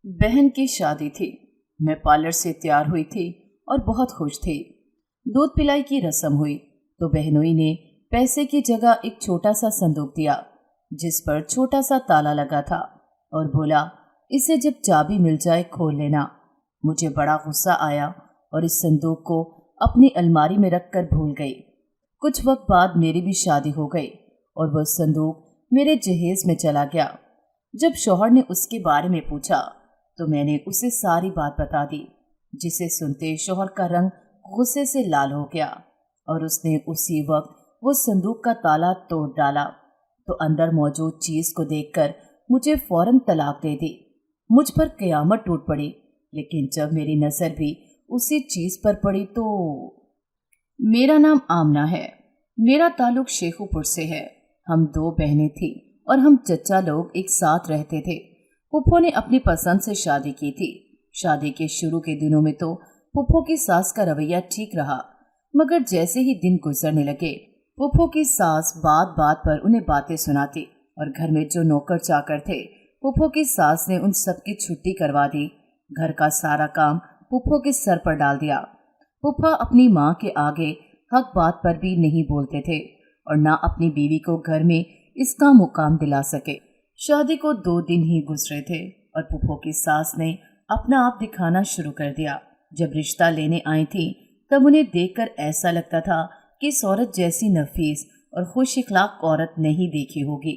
बहन की शादी थी। मैं पार्लर से तैयार हुई थी और बहुत खुश थी। दूध पिलाई की रस्म हुई तो बहनोई ने पैसे की जगह एक छोटा सा संदूक दिया जिस पर छोटा सा ताला लगा था और बोला, इसे जब चाबी मिल जाए खोल लेना। मुझे बड़ा गुस्सा आया और इस संदूक को अपनी अलमारी में रख कर भूल गई। कुछ वक्त बाद मेरी भी शादी हो गई और वह संदूक मेरे जहेज में चला गया। जब शौहर ने उसके बारे में पूछा तो मैंने उसे सारी बात बता दी, जिसे सुनते शौहर का रंग गुस्से से लाल हो गया और उसने उसी वक्त वो संदूक का ताला तोड़ डाला तो अंदर मौजूद चीज को देखकर मुझे फौरन तलाक दे दी। मुझ पर कयामत टूट पड़ी, लेकिन जब मेरी नजर भी उसी चीज पर पड़ी तो मेरा नाम आमना है। मेरा ताल्लुक शेखुपुर से है। हम दो बहनें थी और हम चचा लोग एक साथ रहते थे। पुप्पो ने अपनी पसंद से शादी की थी। शादी के शुरू के दिनों में तो पुप्पो की सास का रवैया ठीक रहा, मगर जैसे ही दिन गुजरने लगे पुप्पो की सास बात बात पर उन्हें बातें सुनाती और घर में जो नौकर चाकर थे पुप्पो की सास ने उन सब की छुट्टी करवा दी। घर का सारा काम पुप्पो के सर पर डाल दिया। पुप्पा अपनी माँ के आगे हक बात पर भी नहीं बोलते थे और ना अपनी बीवी को घर में इसका मुकाम दिला सके। शादी को 2 दिन ही गुजरे थे और पुप्पो की सास ने अपना आप दिखाना शुरू कर दिया। जब रिश्ता लेने आई थी तब उन्हें देखकर ऐसा लगता था कि इस औरत जैसी नफीस और खुश इखलाक औरत नहीं देखी होगी।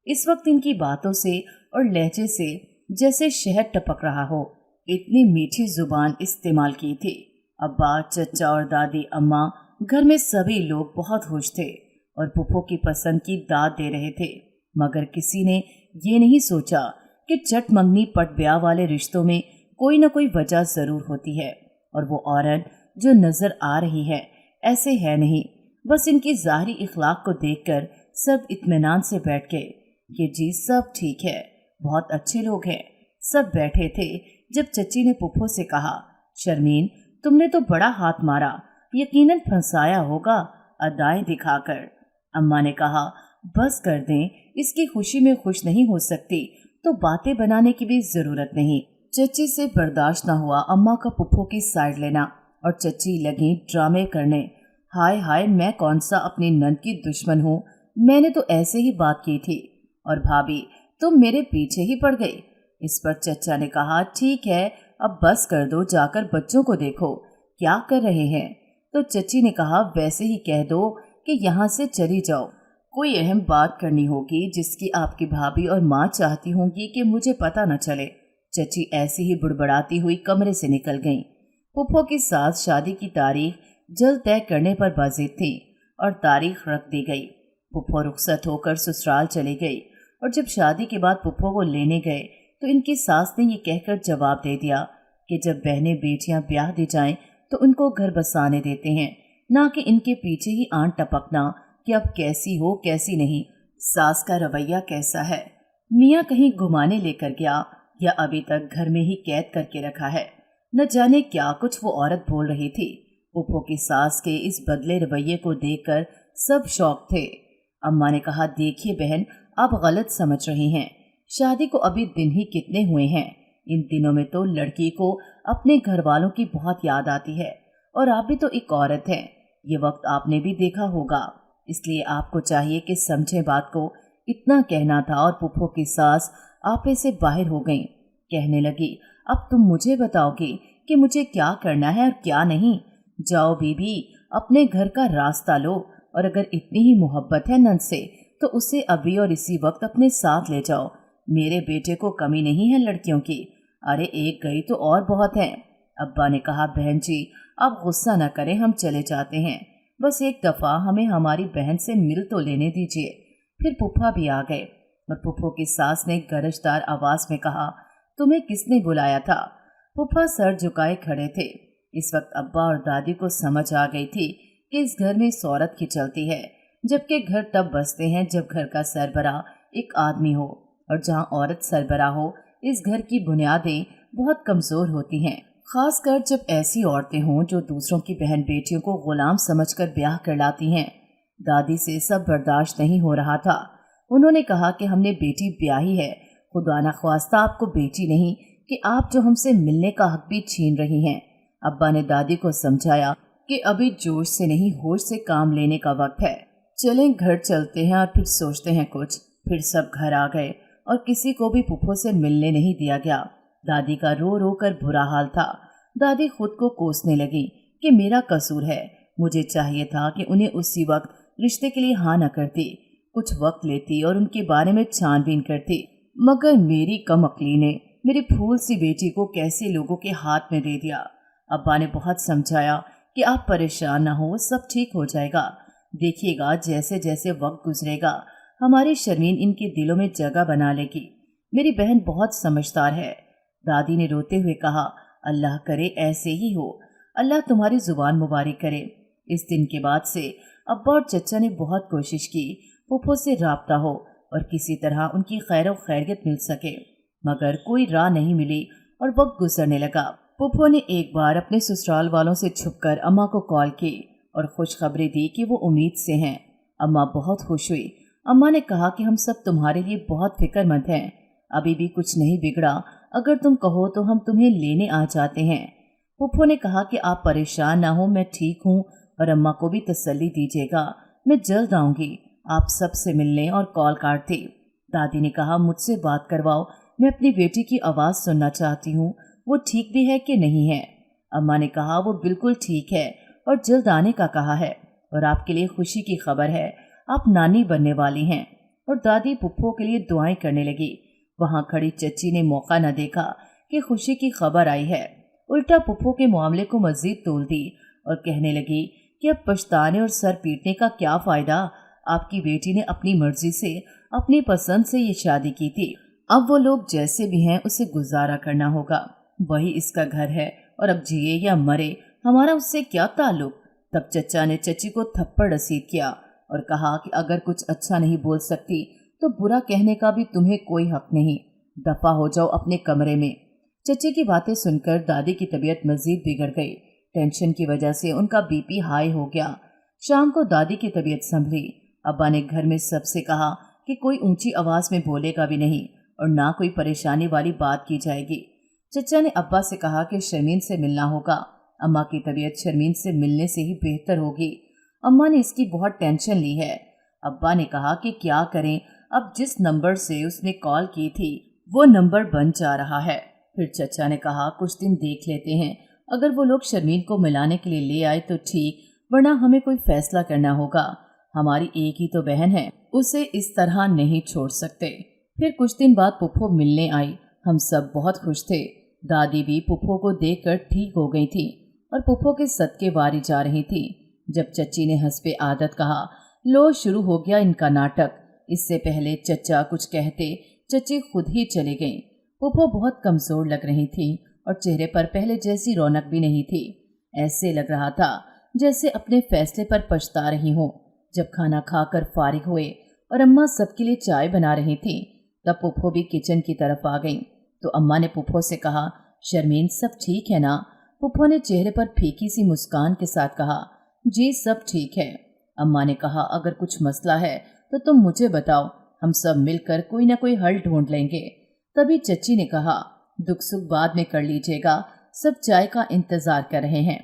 इस वक्त इनकी बातों से और लहजे से जैसे शहद टपक रहा हो, इतनी मीठी जुबान इस्तेमाल की थी। अब्बा, चचा और दादी, अम्मा, घर में सभी लोग बहुत खुश थे और पुप्पो की पसंद की दाद दे रहे थे, मगर किसी ने ये नहीं सोचा कि चट मंगनी पट ब्याह वाले रिश्तों में कोई न कोई वजह जरूर होती है और वो औरत जो नजर आ रही है ऐसे है नहीं। बस इनकी ज़ाहिरी इखलाक को देखकर सब इत्मीनान से बैठ गए कि जी सब ठीक है, बहुत अच्छे लोग हैं। सब बैठे थे जब चची ने पुप्पो से कहा, शर्मीन, तुमने तो बड़ा हाथ मारा, यकीनन फंसाया होगा अदाएं दिखाकर। अम्मा ने कहा, बस कर दें, इसकी खुशी में खुश नहीं हो सकती तो बातें बनाने की भी जरूरत नहीं। चची से बर्दाश्त न हुआ अम्मा का पुप्पो की साइड लेना और चची लगी ड्रामे करने। हाय हाय, मैं कौन सा अपनी नंद की दुश्मन हूँ, मैंने तो ऐसे ही बात की थी और भाभी तुम मेरे पीछे ही पड़ गई। इस पर चचा ने कहा, ठीक है अब बस कर दो, जाकर बच्चों को देखो क्या कर रहे हैं। तो चची ने कहा, वैसे ही कह दो कि यहाँ से चली जाओ, कोई अहम बात करनी होगी जिसकी आपकी भाभी और माँ चाहती होंगी कि मुझे पता न चले। चची ऐसी ही बुड़बड़ाती हुई कमरे से निकल गईं। पुप्पो की सास शादी की तारीख जल्द तय करने पर बाजिद थी और तारीख रख दी गई। पुप्पो रुखसत होकर ससुराल चली गई और जब शादी के बाद पुप्पो को लेने गए तो इनकी सास ने ये कहकर जवाब दे दिया कि जब बहनें बेटियां ब्याह दी जाएं तो उनको घर बसाने देते हैं, ना कि इनके पीछे ही आंट टपकना कि अब कैसी हो कैसी नहीं, सास का रवैया कैसा है, मियाँ कहीं घुमाने लेकर गया या अभी तक घर में ही कैद करके रखा है। न जाने क्या कुछ वो औरत बोल रही थी। पुप्पो की सास के इस बदले रवैये को देखकर सब शौक थे। अम्मा ने कहा, देखिए बहन, आप गलत समझ रही हैं, शादी को अभी दिन ही कितने हुए हैं। इन दिनों में तो लड़की को अपने घर वालों की बहुत याद आती है और आप भी तो एक औरत हैं, ये वक्त आपने भी देखा होगा, इसलिए आपको चाहिए कि समझे बात को। इतना कहना था और पुप्पो की सास आपे से बाहर हो गई। कहने लगी, अब तुम मुझे बताओगी कि मुझे क्या करना है और क्या नहीं। जाओ बीबी, अपने घर का रास्ता लो और अगर इतनी ही मोहब्बत है नंद से तो उसे अभी और इसी वक्त अपने साथ ले जाओ। मेरे बेटे को कमी नहीं है लड़कियों की, अरे एक गई तो और बहुत है। अब्बा ने कहा, बहन जी आप गुस्सा न करें, हम चले जाते हैं, बस एक दफ़ा हमें हमारी बहन से मिल तो लेने दीजिए। फिर पुप्पा भी आ गए और पुप्पो की सास ने गरजदार आवाज में कहा, तुम्हें किसने बुलाया था। पुप्पा सर झुकाए खड़े थे। इस वक्त अब्बा और दादी को समझ आ गई थी कि इस घर में इस औरत की चलती है, जबकि घर तब बसते हैं जब घर का सरबराह एक आदमी हो और जहाँ औरत सरबराह हो इस घर की बुनियादें बहुत कमजोर होती हैं, खासकर जब ऐसी औरतें हों जो दूसरों की बहन बेटियों को गुलाम समझकर ब्याह कर लाती हैं। दादी से सब बर्दाश्त नहीं हो रहा था। उन्होंने कहा कि हमने बेटी ब्याही है, खुदा न ख्वास्ता आपको बेटी नहीं कि आप जो हमसे मिलने का हक भी छीन रही हैं। अब्बा ने दादी को समझाया कि अभी जोश से नहीं होश से काम लेने का वक्त है। चलें घर चलते हैं और फिर सोचते हैं कुछ। फिर सब घर आ गए और किसी को भी फूफो से मिलने नहीं दिया गया। दादी का रो रो कर बुरा हाल था। दादी खुद को कोसने लगी कि मेरा कसूर है, मुझे चाहिए था कि उन्हें उसी वक्त रिश्ते के लिए हाँ न करती, कुछ वक्त लेती और उनके बारे में छानबीन करती। मगर मेरी कम अक्ली ने मेरी फूल सी बेटी को कैसे लोगों के हाथ में दे दिया। अब्बा ने बहुत समझाया कि आप परेशान न हो, सब ठीक हो जाएगा। देखिएगा जैसे जैसे वक्त गुजरेगा हमारी शर्मीन इनके दिलों में जगह बना लेगी। मेरी बहन बहुत समझदार है। दादी ने रोते हुए कहा, अल्लाह करे ऐसे ही हो, अल्लाह तुम्हारी जुबान मुबारक करे। इस दिन के बाद से अब्बा और चचा ने बहुत कोशिश की फूफो से राब्ता हो और किसी तरह उनकी खैर और खैरियत मिल सके, मगर कोई राह नहीं मिली और वक्त गुजरने लगा। फूफो ने एक बार अपने ससुराल वालों से छुपकर अम्मा को कॉल की और खुशखबरी दी कि वो उम्मीद से हैं। अम्मा बहुत खुश हुई। अम्मा ने कहा कि हम सब तुम्हारे लिए बहुत फिक्रमंद हैं, अभी भी कुछ नहीं बिगड़ा, अगर तुम कहो तो हम तुम्हें लेने आ जाते हैं। फूफो ने कहा कि आप परेशान ना हो, मैं ठीक हूँ और अम्मा को भी तसल्ली दीजिएगा, मैं जल्द आऊँगी, आप सब से मिलने और कॉल काट दी। दादी ने कहा, मुझसे बात करवाओ, मैं अपनी बेटी की आवाज़ सुनना चाहती हूँ, वो ठीक भी है कि नहीं है। अम्मा ने कहा, वो बिल्कुल ठीक है और जल्द आने का कहा है और आपके लिए खुशी की खबर है, आप नानी बनने वाली हैं। और दादी फूफो के लिए दुआएं करने लगी। वहां खड़ी चच्ची ने मौका न देखा कि खुशी की खबर आई है, उल्टा फूफो के मामले को मजीद तोल दी और कहने लगी कि अब पछताने और सर पीटने का क्या फायदा, आपकी बेटी ने अपनी मर्जी से अपनी पसंद से ये शादी की थी, अब वो लोग जैसे भी हैं उसे गुजारा करना होगा, वही इसका घर है और अब जिए या मरे हमारा उससे क्या ताल्लुक। तब चचा ने चची को थप्पड़ रसीद किया और कहा कि अगर कुछ अच्छा नहीं बोल सकती तो बुरा कहने का भी तुम्हें कोई हक नहीं, दफा हो जाओ अपने कमरे में। चचे की बातें सुनकर दादी की तबीयत मजीद बिगड़ गई। टेंशन की वजह से उनका बीपी हाई हो गया। शाम को दादी की तबीयत संभली। अब्बा ने घर में सबसे कहा कि कोई ऊंची आवाज में बोलेगा भी नहीं और ना कोई परेशानी वाली बात की जाएगी। चचा ने अब्बा से कहा कि शर्मीन से मिलना होगा, अम्मा की तबीयत शर्मीन से मिलने से ही बेहतर होगी, अम्मा ने इसकी बहुत टेंशन ली है। अब्बा ने कहा कि क्या करें, अब जिस नंबर से उसने कॉल की थी वो नंबर बंद जा रहा है। फिर चचा ने कहा, कुछ दिन देख लेते हैं, अगर वो लोग शर्मीन को मिलाने के लिए ले आए तो ठीक, वरना हमें कोई फैसला करना होगा, हमारी एक ही तो बहन है, उसे इस तरह नहीं छोड़ सकते। फिर कुछ दिन बाद फूफो मिलने आई। हम सब बहुत खुश थे। दादी भी फूफो को देखकर ठीक हो गई थी और फूफो के सदके वारी जा रही थी। जब चच्ची ने हंसपे आदत कहा, लो शुरू हो गया इनका नाटक। इससे पहले चचा कुछ कहते चची खुद ही चली गईं। फूफो बहुत कमजोर लग रही थी और चेहरे पर पहले जैसी रौनक भी नहीं थी। ऐसे लग रहा था जैसे अपने फैसले पर पछता रही हो। जब खाना खाकर फारिग हुए और अम्मा सबके लिए चाय बना रही थी तब फूफो भी किचन की तरफ आ गई तो अम्मा ने फूफो से कहा, शर्मीन सब ठीक है ना? फूफो ने चेहरे पर फीकी सी मुस्कान के साथ कहा, जी सब ठीक है। अम्मा ने कहा, अगर कुछ मसला है तो तुम मुझे बताओ, हम सब मिलकर कोई ना कोई हल ढूंढ लेंगे। तभी चच्ची ने कहा, दुख सुख बाद में कर लीजिएगा, सब चाय का इंतजार कर रहे हैं।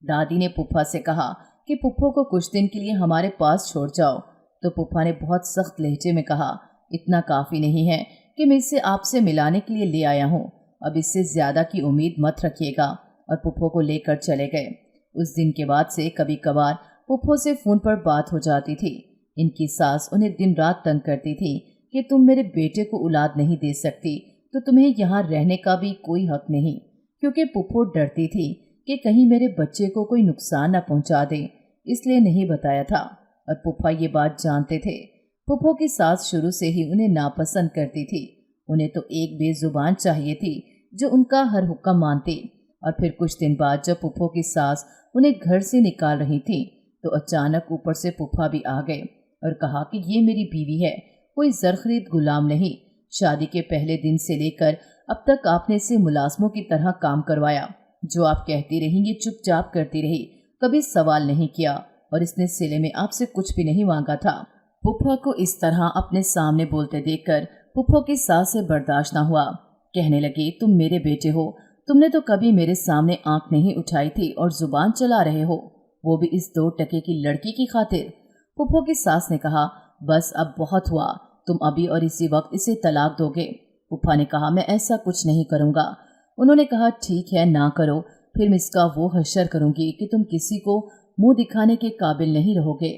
दादी ने फूफा से कहा कि फूफो को कुछ दिन के लिए हमारे पास छोड़ जाओ तो फूफा ने बहुत सख्त लहजे में कहा, इतना काफ़ी नहीं है कि मैं इसे आपसे मिलाने के लिए ले आया हूँ, अब इससे ज़्यादा की उम्मीद मत रखिएगा। और फूफो को लेकर चले गए। उस दिन के बाद से कभी कभार फूफो से फ़ोन पर बात हो जाती थी। इनकी सास उन्हें दिन रात तंग करती थी कि तुम मेरे बेटे को औलाद नहीं दे सकती तो तुम्हें यहाँ रहने का भी कोई हक नहीं, क्योंकि फूफो डरती थी कि कहीं मेरे बच्चे को कोई नुकसान न पहुँचा दे, इसलिए नहीं बताया था। और फूफा ये बात जानते थे। फूफो की सास शुरू से ही उन्हें नापसंद करती थी। उन्हें तो एक बेजुबान चाहिए थी जो उनका हर हुक्म मानती। और फिर कुछ दिन बाद जब फूफो की सास उन्हें घर से निकाल रही थी तो अचानक ऊपर से फूफा भी आ गए और कहा कि ये मेरी बीवी है, कोई ज़र-ख़रीद गुलाम नहीं। शादी के पहले दिन से लेकर अब तक आपने इसे मुलाजमों की तरह काम करवाया, जो आप कहती रही ये चुपचाप करती रही, कभी सवाल नहीं किया और इसने सिले में आपसे कुछ भी नहीं मांगा था। फूफा को इस तरह अपने सामने बोलते देखकर फूफो की सास से बर्दाश्त न हुआ। कहने लगी, तुम मेरे बेटे हो, तुमने तो कभी मेरे सामने आंख नहीं उठाई थी और जुबान चला रहे हो, वो भी इस 2 टके की लड़की की खातिर। फूफो की सास ने कहा, बस अब बहुत हुआ, तुम अभी और इसी वक्त इसे तलाक दोगे। फूफा ने कहा, मैं ऐसा कुछ नहीं करूँगा। उन्होंने कहा, ठीक है, ना करो, फिर मैं इसका वो हश्र करूँगी कि तुम किसी को मुंह दिखाने के काबिल नहीं रहोगे।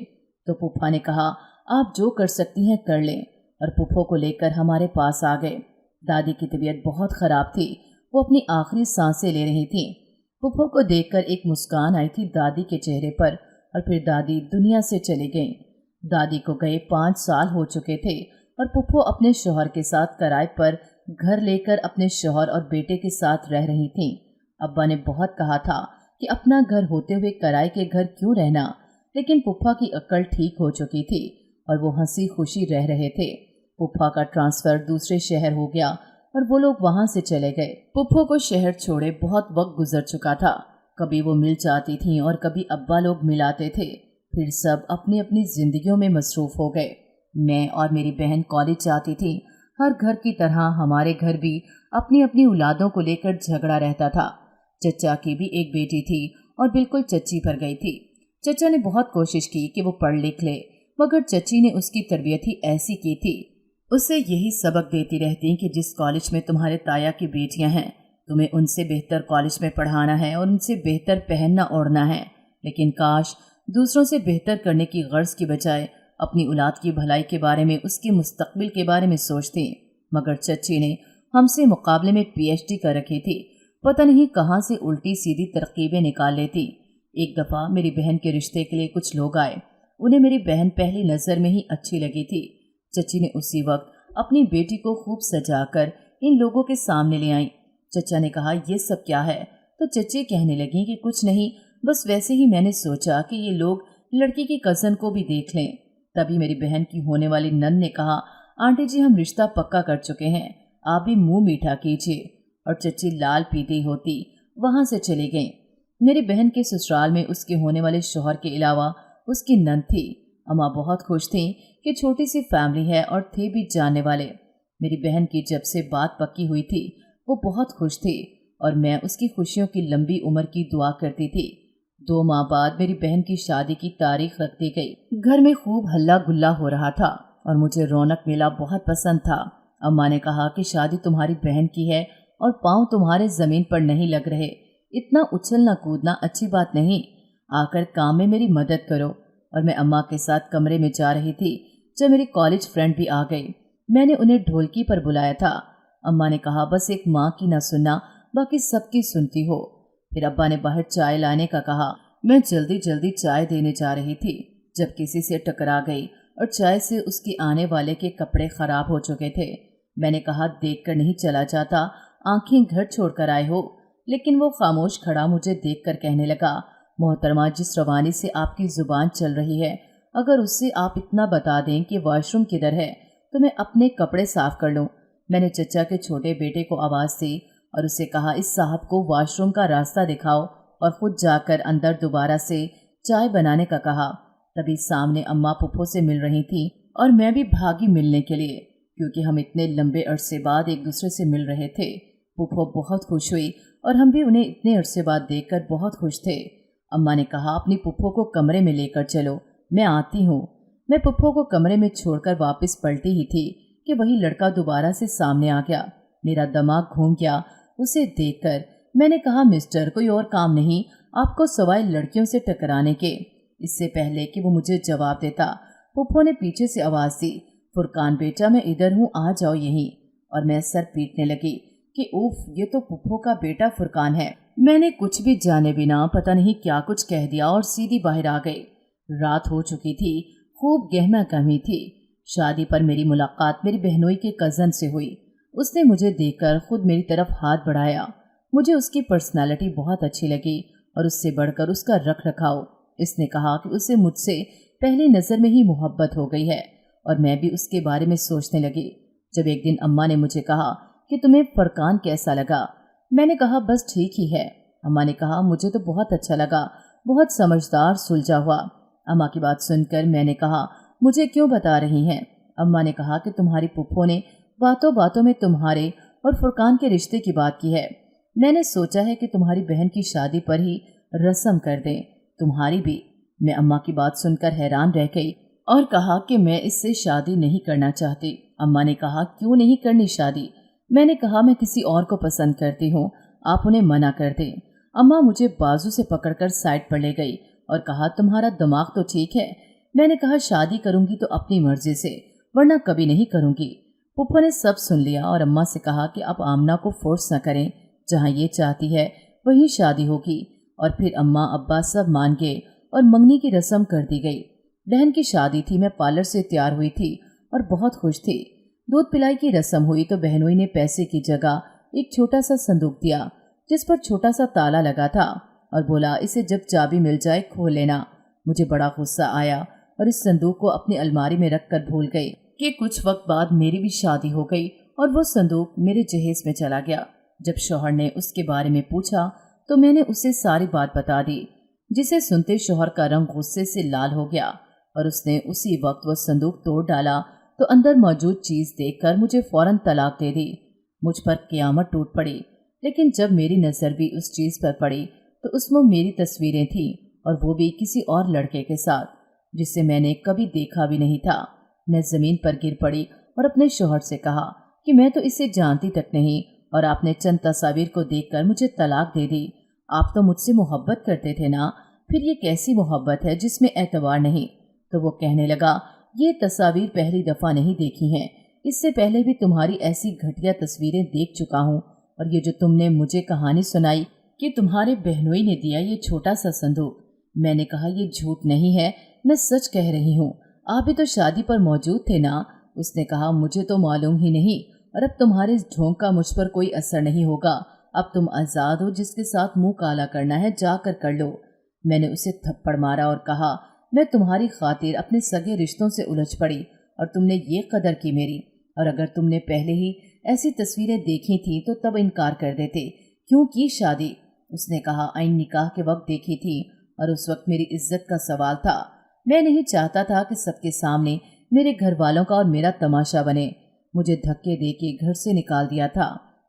तो फूफा ने कहा, आप जो कर सकती हैं कर लें, और फूफो को लेकर हमारे पास आ गए। दादी की तबीयत बहुत ख़राब थी, वो अपनी आखिरी सांसें ले रही थी। फूफो को देखकर एक मुस्कान आई थी दादी के चेहरे पर, और फिर दादी दुनिया से चली गईं। दादी को गए 5 साल हो चुके थे और फूफो अपने शौहर के साथ किराए पर घर लेकर अपने शौहर और बेटे के साथ रह रही थीं। अब्बा ने बहुत कहा था कि अपना घर होते हुए किराए के घर क्यों रहना, लेकिन फूफा की अक्ल ठीक हो चुकी थी और वो हंसी खुशी रह रहे थे। फूफा का ट्रांसफ़र दूसरे शहर हो गया और वो लोग वहाँ से चले गए। फूफो को शहर छोड़े बहुत वक्त गुजर चुका था। कभी वो मिल जाती थीं और कभी अब्बा लोग मिलाते थे। फिर सब अपनी अपनी जिंदगियों में मसरूफ़ हो गए। मैं और मेरी बहन कॉलेज जाती थी। हर घर की तरह हमारे घर भी अपनी अपनी औलादों को लेकर झगड़ा रहता था। चचा की भी एक बेटी थी और बिल्कुल चच्ची पर गई थी। चचा ने बहुत कोशिश की कि वो पढ़ लिख ले, मगर चची ने उसकी तरबियत ही ऐसी की थी, उसे यही सबक देती रहती कि जिस कॉलेज में तुम्हारे ताया की बेटियां हैं, तुम्हें उनसे बेहतर कॉलेज में पढ़ाना है और उनसे बेहतर पहनना ओढ़ना है। लेकिन काश दूसरों से बेहतर करने की गर्ज की बजाय अपनी औलाद की भलाई के बारे में, उसके मुस्तकबिल के बारे में सोचती। मगर चची ने हमसे मुकाबले में पीएचडी कर रखी थी। पता नहीं कहाँ से उल्टी सीधी तरकीबें निकाल लेती। एक दफ़ा मेरी बहन के रिश्ते के लिए कुछ लोग आए। उन्हें मेरी बहन पहली नज़र में ही अच्छी लगी थी। चची ने उसी वक्त अपनी बेटी को खूब सजाकर इन लोगों के सामने ले आई। चचा ने कहा, ये सब क्या है? तो चची कहने लगी कि कुछ नहीं, बस वैसे ही मैंने सोचा कि ये लोग लड़की की कज़न को भी देख लें। तभी मेरी बहन की होने वाली नन ने कहा, आंटी जी, हम रिश्ता पक्का कर चुके हैं, आप भी मुंह मीठा कीजिए। और चची लाल पीती होती वहां से चली गई। मेरी बहन के ससुराल में उसके होने वाले शौहर के अलावा उसकी नन थी। अम्मा बहुत खुश थी कि छोटी सी फैमिली है और थे भी जानने वाले। मेरी बहन की जब से बात पक्की हुई थी वो बहुत खुश थी और मैं उसकी खुशियों की लंबी उम्र की दुआ करती थी। 2 माह बाद मेरी बहन की शादी की तारीख रख दी गई। घर में खूब हल्ला गुल्ला हो रहा था और मुझे रौनक मेला बहुत पसंद था। अम्मा ने कहा कि शादी तुम्हारी बहन की है और पाँव तुम्हारे जमीन पर नहीं लग रहे, इतना उछलना कूदना अच्छी बात नहीं, आकर काम में मेरी मदद करो। और मैं अम्मा के साथ कमरे में जा रही थी जब मेरी कॉलेज फ्रेंड भी आ गई। मैंने उन्हें ढोलकी पर बुलाया था। अम्मा ने कहा, बस एक माँ की ना सुनना, बाकी सबकी सुनती हो। फिर अब्बा ने बाहर चाय लाने का कहा। मैं जल्दी जल्दी चाय देने जा रही थी जब किसी से टकरा गई और चाय से उसके आने वाले के कपड़े खराब हो चुके थे। मैंने कहा, देखकर नहीं चला जाता, आंखें घर छोड़कर आए हो। लेकिन वो खामोश खड़ा मुझे देखकर कहने लगा, मोहतरमा, जिस रवानी से आपकी जुबान चल रही है, अगर उससे आप इतना बता दें कि वॉशरूम किधर है तो मैं अपने कपड़े साफ कर लूँ। मैंने चचा के छोटे बेटे को आवाज़ दी और उसे कहा, इस साहब को वॉशरूम का रास्ता दिखाओ, और खुद जाकर अंदर दोबारा से चाय बनाने का कहा। तभी सामने अम्मा पुप्पो से मिल रही थी और मैं भी भागी मिलने के लिए, क्योंकि हम इतने लंबे अरसे बाद एक दूसरे से मिल रहे थे। पुप्पो बहुत खुश हुई और हम भी उन्हें इतने अरसे बाद देखकर बहुत खुश थे। अम्मा ने कहा, अपनी पुप्पो को कमरे में लेकर चलो, मैं आती हूँ। मैं पुप्पो को कमरे में छोड़कर वापस पलटी ही थी कि वही लड़का दोबारा से सामने आ गया। मेरा दिमाग घूम गया उसे देखकर। मैंने कहा, मिस्टर, कोई और काम नहीं आपको सवाए लड़कियों से टकराने के? इससे पहले कि वो मुझे जवाब देता, पुप्पो ने पीछे से आवाज़ दी, फुरकान बेटा, मैं इधर हूँ, आ जाओ यहीं। और मैं सर पीटने लगी कि उफ, ये तो पुप्पो का बेटा फुरकान है। मैंने कुछ भी जाने बिना पता नहीं क्या कुछ कह दिया और सीधी बाहर आ गई। रात हो चुकी थी, खूब गहमा गहमी थी। शादी पर मेरी मुलाकात मेरी बहनोई के कज़न से हुई। उसने मुझे देखकर खुद मेरी तरफ हाथ बढ़ाया। मुझे उसकी पर्सनालिटी बहुत अच्छी लगी और उससे बढ़कर उसका रख रखाव। इसने कहा कि उसे मुझसे पहली नज़र में ही मोहब्बत हो गई है और मैं भी उसके बारे में सोचने लगी। जब एक दिन अम्मा ने मुझे कहा कि तुम्हें फरकान कैसा लगा, मैंने कहा, बस ठीक ही है। अम्मा ने कहा, मुझे तो बहुत अच्छा लगा, बहुत समझदार, सुलझा हुआ। अम्मा की बात सुनकर मैंने कहा, मुझे क्यों बता रही हैं? अम्मा ने कहा कि तुम्हारी पुप्पो ने बातों बातों में तुम्हारे और फुरकान के रिश्ते की बात की है। मैंने सोचा है कि तुम्हारी बहन की शादी पर ही रस्म कर दें, तुम्हारी भी। मैं अम्मा की बात सुनकर हैरान रह गई और कहा कि मैं इससे शादी नहीं करना चाहती। अम्मा ने कहा, क्यों नहीं करनी शादी? मैंने कहा, मैं किसी और को पसंद करती हूँ, आप उन्हें मना कर दें। अम्मा मुझे बाजू से पकड़कर साइड पर ले गई और कहा, तुम्हारा दिमाग तो ठीक है। मैंने कहा, शादी करूंगी तो अपनी मर्जी से, वरना कभी नहीं करूंगी। पुप्पा ने सब सुन लिया और अम्मा से कहा कि आप आमना को फोर्स न करें, जहाँ ये चाहती है वहीं शादी होगी। और फिर अम्मा अब्बा सब मान गए और मंगनी की रस्म कर दी गई। बहन की शादी थी, मैं पार्लर से तैयार हुई थी और बहुत खुश थी। दूध पिलाई की रस्म हुई तो बहनोई ने पैसे की जगह एक छोटा सा संदूक दिया जिस पर छोटा सा ताला लगा था और बोला, इसे जब चाबी मिल जाए खोल लेना। मुझे बड़ा गुस्सा आया और इस संदूक को अपनी अलमारी में रख कर भूल गई कि कुछ वक्त बाद मेरी भी शादी हो गई और वो संदूक मेरे जहेज में चला गया। जब शौहर ने उसके बारे में पूछा तो मैंने उसे सारी बात बता दी, जिसे सुनते शौहर का रंग गुस्से से लाल हो गया और उसने उसी वक्त वो संदूक तोड़ डाला तो अंदर मौजूद चीज देखकर मुझे फौरन तलाक दे दी। मुझ पर क़यामत टूट पड़ी। लेकिन जब मेरी नज़र भी उस चीज़ पर पड़ी तो उसमें मेरी तस्वीरें थीं और वो भी किसी और लड़के के साथ जिसे मैंने कभी देखा भी नहीं था। मैं ज़मीन पर गिर पड़ी और अपने शौहर से कहा कि मैं तो इसे जानती तक नहीं और आपने चंद तस्वीर को देखकर मुझे तलाक दे दी। आप तो मुझसे मोहब्बत करते थे ना, फिर ये कैसी मोहब्बत है जिसमें एतबार नहीं? तो वो कहने लगा, ये तस्वीर पहली दफ़ा नहीं देखी हैं, इससे पहले भी तुम्हारी ऐसी घटिया तस्वीरें देख चुका हूँ। और ये जो तुमने मुझे कहानी सुनाई कि तुम्हारे बहनोई ने दिया ये छोटा सा संदूक, मैंने कहा ये झूठ नहीं है, मैं सच कह रही हूँ। आप भी तो शादी पर मौजूद थे ना? उसने कहा, मुझे तो मालूम ही नहीं और अब तुम्हारे इस ढोंग का मुझ पर कोई असर नहीं होगा। अब तुम आज़ाद हो, जिसके साथ मुंह काला करना है जाकर कर लो। मैंने उसे थप्पड़ मारा और कहा, मैं तुम्हारी खातिर अपने सगे रिश्तों से उलझ पड़ी और तुमने ये कदर की मेरी। और अगर तुमने पहले ही ऐसी तस्वीरें देखी थी तो तब इनकार कर देते, क्यों की शादी? उसने कहा, आइन निकाह के वक्त देखी थी और उस वक्त मेरी इज्जत का सवाल था। मैं नहीं चाहता था कि सबके सामने मेरे घर वालों का और मेरा तमाशा बने। मुझे धक्के दे के घर से निकाल दिया था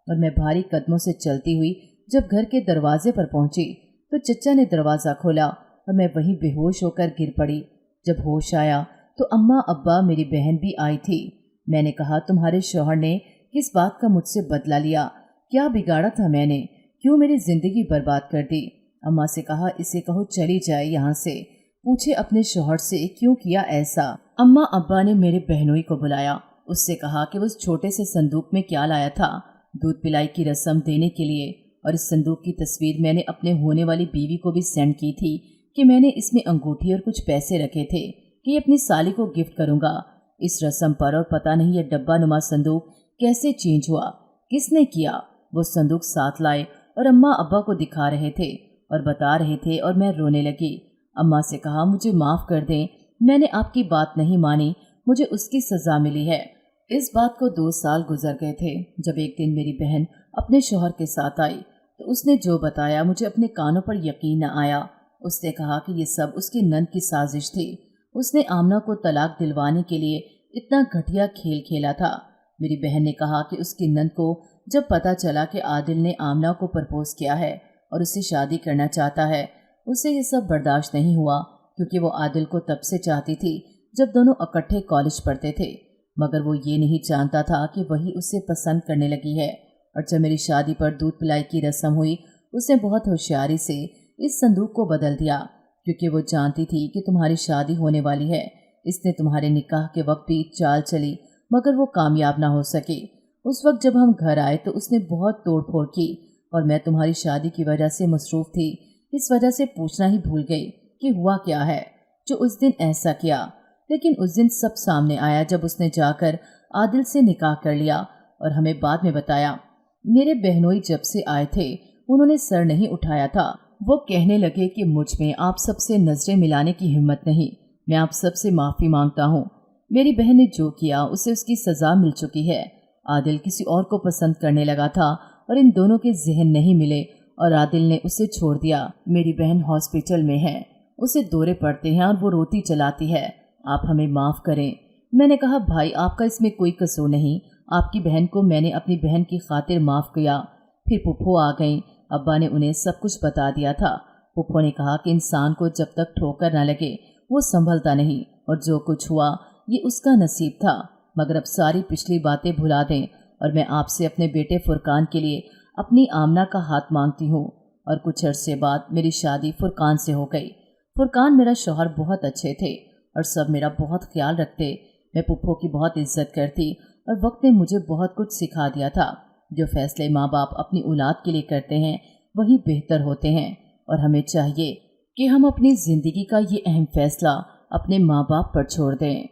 और मैं भारी कदमों से चलती हुई जब घर के दरवाजे पर पहुंची तो चचा ने दरवाज़ा खोला और मैं वहीं बेहोश होकर गिर पड़ी। जब होश आया तो अम्मा अब्बा मेरी बहन भी आई थी। मैंने कहा, तुम्हारे शौहर ने किस बात का मुझसे बदला लिया? क्या बिगाड़ा था मैंने? क्यों मेरी जिंदगी बर्बाद कर दी? अम्मा से कहा, इसे कहो चली जाए यहाँ से, पूछे अपने शौहर से क्यों किया ऐसा। अम्मा अब्बा ने मेरे बहनोई को बुलाया, उससे कहा कि उस छोटे से संदूक में क्या लाया था दूध पिलाई की रस्म देने के लिए। और इस संदूक की तस्वीर मैंने अपने होने वाली बीवी को भी सेंड की थी कि मैंने इसमें अंगूठी और कुछ पैसे रखे थे कि अपनी साली को गिफ्ट करूंगा इस रस्म पर। और पता नहीं यह डब्बा नुमा संदूक कैसे चेंज हुआ, किसने किया? वो संदूक साथ लाए और अम्मा अब्बा को दिखा रहे थे और बता रहे थे और मैं रोने लगी। अम्मा से कहा, मुझे माफ़ कर दें, मैंने आपकी बात नहीं मानी, मुझे उसकी सज़ा मिली है। इस बात को 2 साल गुजर गए थे जब एक दिन मेरी बहन अपने शौहर के साथ आई तो उसने जो बताया मुझे अपने कानों पर यकीन न आया। उसने कहा कि ये सब उसकी नंद की साजिश थी। उसने आमना को तलाक दिलवाने के लिए इतना घटिया खेल खेला था। मेरी बहन ने कहा कि उसकी नंद को जब पता चला कि आदिल ने आमना को प्रपोज किया है और उससे शादी करना चाहता है, उसे ये सब बर्दाश्त नहीं हुआ, क्योंकि वो आदिल को तब से चाहती थी जब दोनों इकट्ठे कॉलेज पढ़ते थे, मगर वो ये नहीं जानता था कि वही उसे पसंद करने लगी है। और जब मेरी शादी पर दूध पिलाई की रस्म हुई, उसने बहुत होशियारी से इस संदूक को बदल दिया, क्योंकि वो जानती थी कि तुम्हारी शादी होने वाली है। इसने तुम्हारे निकाह के वक्त भी चाल चली, मगर वो कामयाब ना हो सकी। उस वक्त जब हम घर आए तो उसने बहुत तोड़ फोड़ की और मैं तुम्हारी शादी की वजह से मसरूफ़ थी, इस वजह से पूछना ही भूल गई कि हुआ क्या है जो उस दिन ऐसा किया। लेकिन उस दिन सब सामने आया जब उसने जाकर आदिल से निकाह कर लिया और हमें बाद में बताया। मेरे बहनोई जब से आए थे उन्होंने सर नहीं उठाया था। वो कहने लगे कि मुझ में आप सबसे नजरें मिलाने की हिम्मत नहीं, मैं आप सबसे माफ़ी मांगता हूँ। मेरी बहन ने जो किया उसे उसकी सज़ा मिल चुकी है। आदिल किसी और को पसंद करने लगा था और इन दोनों के जहन नहीं मिले और आदिल ने उसे छोड़ दिया। मेरी बहन हॉस्पिटल में है, उसे दौरे पड़ते हैं और वो रोती चलाती है। आप हमें माफ़ करें। मैंने कहा, भाई आपका इसमें कोई कसूर नहीं, آپ की बहन को मैंने अपनी बहन की खातिर माफ़ किया। फिर पुप्पो आ गईं। अब्बा ने उन्हें सब कुछ बता दिया था। पुप्पो ने कहा कि इंसान को जब तक ठोकर न लगे वो संभलता नहीं, और जो कुछ हुआ ये उसका नसीब था। मगर अब सारी पिछली बातें भुला दें और मैं आपसे अपने बेटे फुरकान के लिए अपनी आमना का हाथ मांगती हूँ। और कुछ अरसे बाद मेरी शादी फुरकान से हो गई। फुरकान मेरा शौहर बहुत अच्छे थे और सब मेरा बहुत ख्याल रखते। मैं पुप्पो की बहुत इज्जत करती और वक्त ने मुझे बहुत कुछ सिखा दिया था। जो फैसले माँ बाप अपनी औलाद के लिए करते हैं वही बेहतर होते हैं, और हमें चाहिए कि हम अपनी ज़िंदगी का ये अहम फैसला अपने माँ बाप पर छोड़ दें।